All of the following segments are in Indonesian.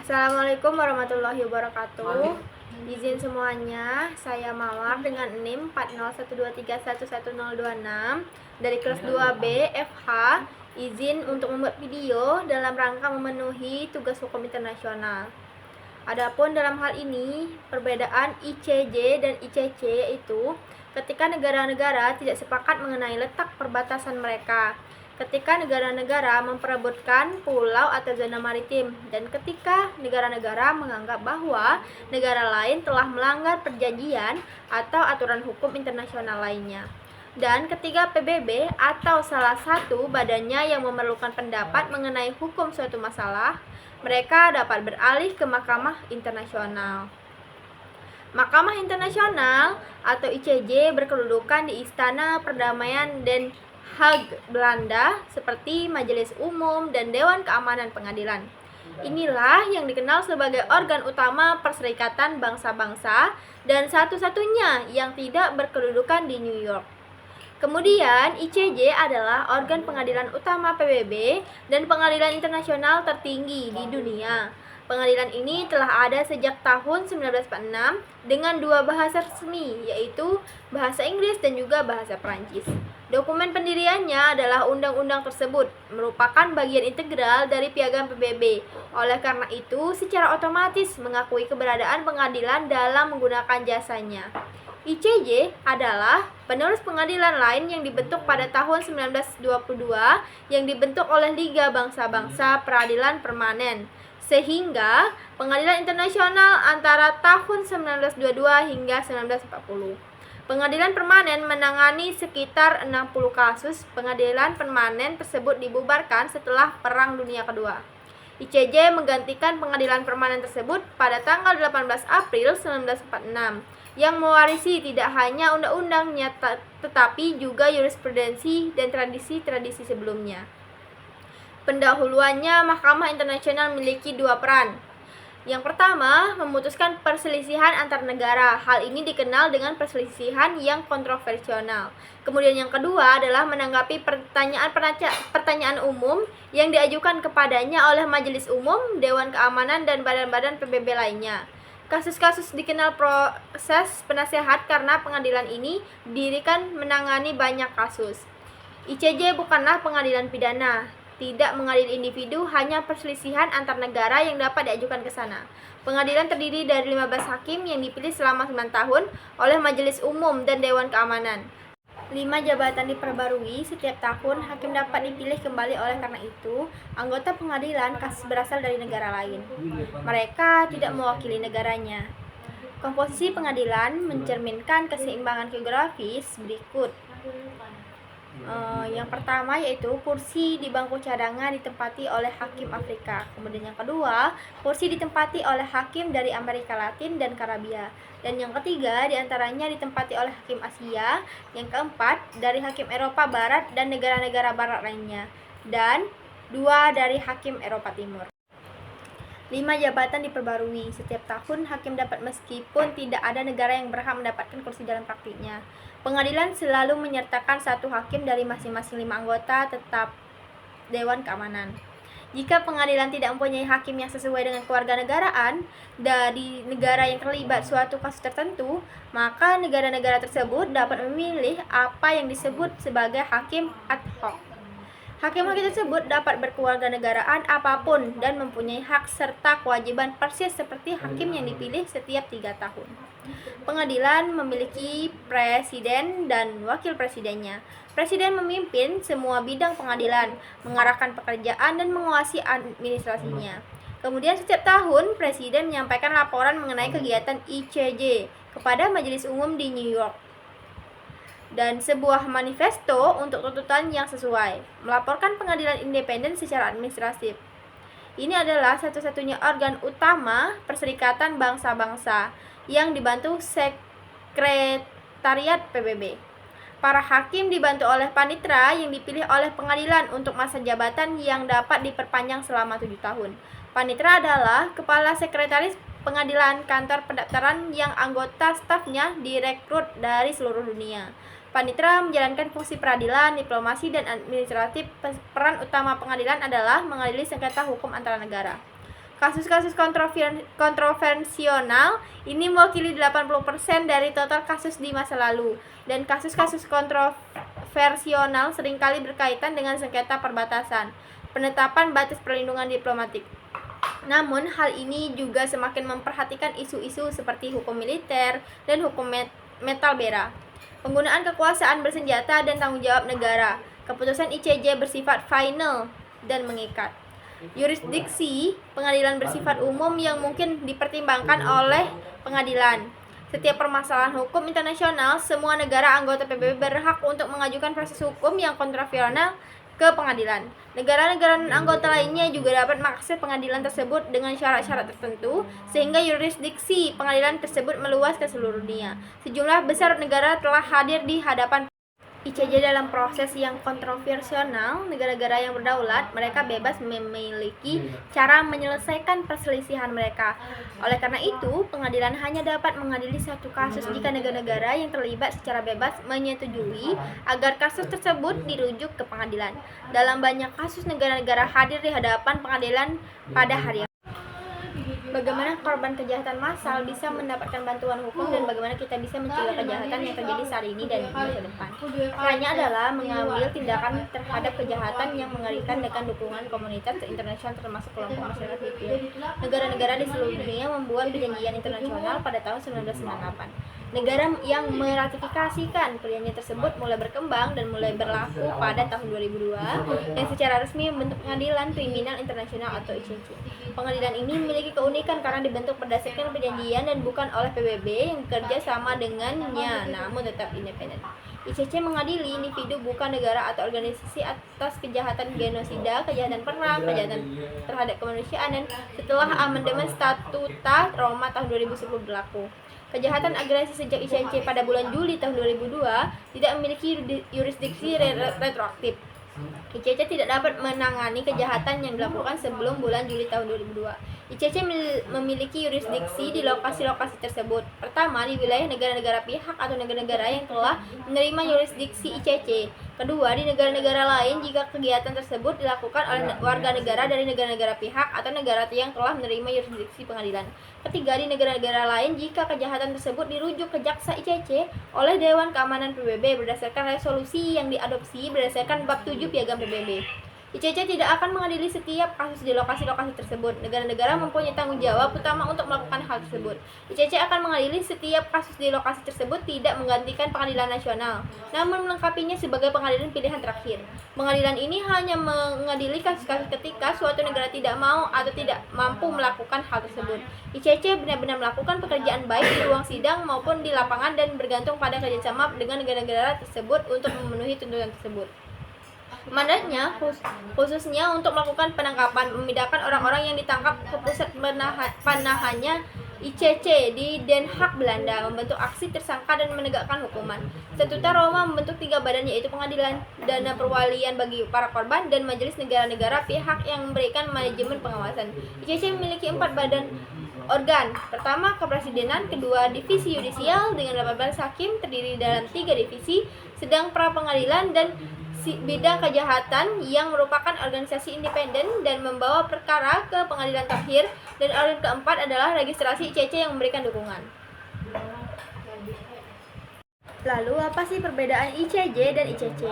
Assalamualaikum warahmatullahi wabarakatuh. Izin semuanya, saya Mawar dengan NIM 4012311026 dari kelas 2B FH. Izin untuk membuat video dalam rangka memenuhi tugas hukum internasional. Adapun dalam hal ini, perbedaan ICJ dan ICC yaitu ketika negara-negara tidak sepakat mengenai letak perbatasan mereka, ketika negara-negara memperebutkan pulau atau zona maritim, dan ketika negara-negara menganggap bahwa negara lain telah melanggar perjanjian atau aturan hukum internasional lainnya. Dan ketiga, PBB atau salah satu badannya yang memerlukan pendapat mengenai hukum suatu masalah, mereka dapat beralih ke Mahkamah Internasional. Mahkamah Internasional atau ICJ berkedudukan di Istana Perdamaian Den Haag, Belanda, seperti Majelis Umum dan Dewan Keamanan Pengadilan. Inilah yang dikenal sebagai organ utama Perserikatan Bangsa-Bangsa dan satu-satunya yang tidak berkedudukan di New York. Kemudian, ICJ adalah organ pengadilan utama PBB dan pengadilan internasional tertinggi di dunia. Pengadilan ini telah ada sejak tahun 1946 dengan dua bahasa resmi, yaitu bahasa Inggris dan juga bahasa Perancis. Dokumen pendiriannya adalah undang-undang tersebut, merupakan bagian integral dari piagam PBB. Oleh karena itu, secara otomatis mengakui keberadaan pengadilan dalam menggunakan jasanya. ICJ adalah penerus pengadilan lain yang dibentuk pada tahun 1922 yang dibentuk oleh Liga Bangsa-Bangsa Peradilan Permanen, sehingga pengadilan internasional antara tahun 1922 hingga 1940. Pengadilan permanen menangani sekitar 60 kasus. Pengadilan permanen tersebut dibubarkan setelah Perang Dunia Kedua. ICJ menggantikan pengadilan permanen tersebut pada tanggal 18 April 1946 yang mewarisi tidak hanya undang-undangnya tetapi juga jurisprudensi dan tradisi-tradisi sebelumnya. Pendahuluannya, Mahkamah Internasional memiliki dua peran. Yang pertama, memutuskan perselisihan antar negara. Hal ini dikenal dengan perselisihan yang kontroversial. Kemudian yang kedua adalah menanggapi pertanyaan umum yang diajukan kepadanya oleh Majelis Umum, Dewan Keamanan, dan badan-badan PBB lainnya. Kasus-kasus dikenal proses penasehat karena pengadilan ini didirikan menangani banyak kasus. ICJ bukanlah pengadilan pidana, tidak mengadili individu, hanya perselisihan antar negara yang dapat diajukan ke sana. Pengadilan terdiri dari 15 hakim yang dipilih selama 9 tahun oleh Majelis Umum dan Dewan Keamanan. 5 jabatan diperbarui setiap tahun. Hakim dapat dipilih kembali. Oleh karena itu, anggota pengadilan kasus berasal dari negara lain. Mereka tidak mewakili negaranya. Komposisi pengadilan mencerminkan keseimbangan geografis berikut. Yang pertama yaitu kursi di bangku cadangan ditempati oleh hakim Afrika. Kemudian yang kedua, kursi ditempati oleh hakim dari Amerika Latin dan Karibia. Dan yang ketiga, diantaranya ditempati oleh hakim Asia. Yang keempat, dari hakim Eropa Barat dan negara-negara Barat lainnya. Dan 2 dari hakim Eropa Timur. 5 jabatan diperbarui setiap tahun. Hakim dapat meskipun tidak ada negara yang berhak mendapatkan kursi dalam praktiknya. Pengadilan selalu menyertakan 1 hakim dari masing-masing 5 anggota tetap Dewan Keamanan. Jika pengadilan tidak mempunyai hakim yang sesuai dengan kewarganegaraan dari negara yang terlibat suatu kasus tertentu, maka negara-negara tersebut dapat memilih apa yang disebut sebagai hakim ad hoc. Hakim-hakim tersebut dapat berkewarganegaraan apapun dan mempunyai hak serta kewajiban persis seperti hakim yang dipilih setiap 3 tahun. Pengadilan memiliki presiden dan wakil presidennya. Presiden memimpin semua bidang pengadilan, mengarahkan pekerjaan dan menguasai administrasinya. Kemudian setiap tahun, presiden menyampaikan laporan mengenai kegiatan ICJ kepada Majelis Umum di New York dan sebuah manifesto untuk tuntutan yang sesuai, melaporkan pengadilan independen secara administratif. Ini adalah satu-satunya organ utama Perserikatan Bangsa-Bangsa yang dibantu Sekretariat PBB. Para hakim dibantu oleh panitera yang dipilih oleh pengadilan untuk masa jabatan yang dapat diperpanjang selama 7 tahun. Panitera adalah kepala sekretaris pengadilan kantor pendaftaran yang anggota stafnya direkrut dari seluruh dunia. Panitera menjalankan fungsi peradilan, diplomasi, dan administratif. Peran utama pengadilan adalah mengadili sengketa hukum antara negara. Kasus-kasus kontroversial ini mewakili 80% dari total kasus di masa lalu, dan kasus-kasus kontroversial seringkali berkaitan dengan sengketa perbatasan, penetapan batas perlindungan diplomatik. Namun, hal ini juga semakin memperhatikan isu-isu seperti hukum militer dan hukum metal bera, penggunaan kekuasaan bersenjata dan tanggung jawab negara. Keputusan ICJ bersifat final dan mengikat. Yurisdiksi pengadilan bersifat umum yang mungkin dipertimbangkan oleh pengadilan. Setiap permasalahan hukum internasional, semua negara anggota PBB berhak untuk mengajukan proses hukum yang kontroversial ke pengadilan. Negara-negara anggota lainnya juga dapat mengakses pengadilan tersebut dengan syarat-syarat tertentu, sehingga yurisdiksi pengadilan tersebut meluas ke seluruh dunia. Sejumlah besar negara telah hadir di hadapan ICJ dalam proses yang kontroversial. Negara-negara yang berdaulat, mereka bebas memiliki cara menyelesaikan perselisihan mereka. Oleh karena itu, pengadilan hanya dapat mengadili satu kasus jika negara-negara yang terlibat secara bebas menyetujui agar kasus tersebut dirujuk ke pengadilan. Dalam banyak kasus, negara-negara hadir di hadapan pengadilan pada hari. Bagaimana korban kejahatan massal bisa mendapatkan bantuan hukum, dan bagaimana kita bisa mencegah kejahatan yang terjadi saat ini dan di masa depan? Caranya adalah mengambil tindakan terhadap kejahatan yang mengerikan dengan dukungan komunitas internasional termasuk kelompok masyarakat sipil. Negara-negara di seluruh dunia membuat perjanjian internasional pada tahun 1998. Negara yang meratifikasikan perjanjian tersebut mulai berkembang dan mulai berlaku pada tahun 2002, yang secara resmi membentuk Pengadilan Kriminal Internasional atau ICC. Pengadilan ini memiliki keunikan karena dibentuk berdasarkan perjanjian dan bukan oleh PBB yang bekerja sama dengannya, namun tetap independen. ICC mengadili individu, bukan negara atau organisasi, atas kejahatan genosida, kejahatan perang, kejahatan terhadap kemanusiaan, dan setelah amandemen Statuta Roma tahun 2010 berlaku. Kejahatan agresi sejak ICC pada bulan Juli tahun 2002 tidak memiliki yurisdiksi retroaktif. ICC tidak dapat menangani kejahatan yang dilakukan sebelum bulan Juli tahun 2002. ICC memiliki yurisdiksi di lokasi-lokasi tersebut. Pertama, di wilayah negara-negara pihak atau negara-negara yang telah menerima yurisdiksi ICC. Kedua, di negara-negara lain jika kegiatan tersebut dilakukan oleh warga negara dari negara-negara pihak atau negara yang telah menerima yurisdiksi pengadilan. Ketiga, di negara-negara lain jika kejahatan tersebut dirujuk ke jaksa ICC oleh Dewan Keamanan PBB berdasarkan resolusi yang diadopsi berdasarkan bab 7 Piagam PBB. ICC tidak akan mengadili setiap kasus di lokasi-lokasi tersebut. Negara-negara mempunyai tanggung jawab utama untuk melakukan hal tersebut. ICC akan mengadili setiap kasus di lokasi tersebut, tidak menggantikan pengadilan nasional, namun melengkapinya sebagai pengadilan pilihan terakhir. Pengadilan ini hanya mengadili kasus-kasus ketika suatu negara tidak mau atau tidak mampu melakukan hal tersebut. ICC benar-benar melakukan pekerjaan baik di ruang sidang maupun di lapangan dan bergantung pada kerjasama dengan negara-negara tersebut untuk memenuhi tuntutan tersebut. Mandatnya khususnya untuk melakukan penangkapan, memindahkan orang-orang yang ditangkap ke pusat penahannya ICC di Den Haag, Belanda, membentuk aksi tersangka dan menegakkan hukuman. Statuta Roma membentuk 3 badan, yaitu Pengadilan Dana Perwalian bagi para korban dan Majelis Negara-negara pihak yang memberikan manajemen pengawasan. ICC memiliki 4 badan organ. Pertama, Kepresidenan. Kedua, Divisi Yudisial dengan 18 hakim terdiri dalam 3 divisi, sedang pra pengadilan dan bidang kejahatan yang merupakan organisasi independen dan membawa perkara ke pengadilan terakhir, dan organ keempat adalah registrasi ICC yang memberikan dukungan. Lalu, apa sih perbedaan ICJ dan ICC?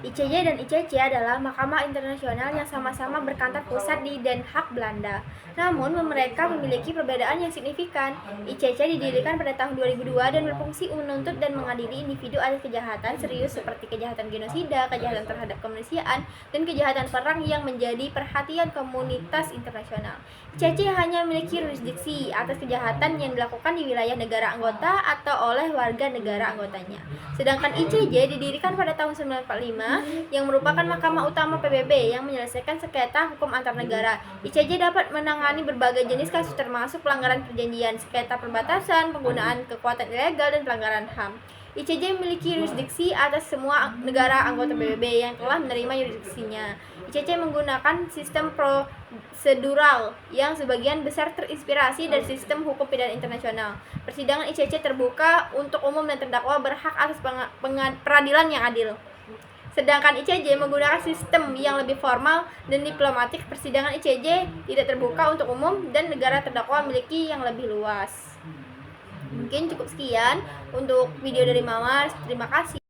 ICJ dan ICC adalah mahkamah internasional yang sama-sama berkantor pusat di Den Haag, Belanda. Namun, mereka memiliki perbedaan yang signifikan. ICC didirikan pada tahun 2002 dan berfungsi menuntut dan mengadili individu atas kejahatan serius seperti kejahatan genosida, kejahatan terhadap kemanusiaan, dan kejahatan perang yang menjadi perhatian komunitas internasional. ICC hanya memiliki yurisdiksi atas kejahatan yang dilakukan di wilayah negara anggota atau oleh warga negara anggotanya. Sedangkan ICJ didirikan pada tahun 1945 yang merupakan mahkamah utama PBB yang menyelesaikan sengketa hukum antar negara. ICJ dapat menangani berbagai jenis kasus termasuk pelanggaran perjanjian, sengketa perbatasan, penggunaan kekuatan ilegal, dan pelanggaran HAM. ICJ memiliki yurisdiksi atas semua negara anggota PBB yang telah menerima yurisdiksinya. ICC menggunakan sistem prosedural yang sebagian besar terinspirasi dari sistem hukum pidana internasional. Persidangan ICC terbuka untuk umum dan terdakwa berhak atas peradilan yang adil. Sedangkan ICJ menggunakan sistem yang lebih formal dan diplomatik. Persidangan ICJ tidak terbuka untuk umum dan negara terdakwa memiliki yang lebih luas. Mungkin cukup sekian untuk video dari Mawar. Terima kasih.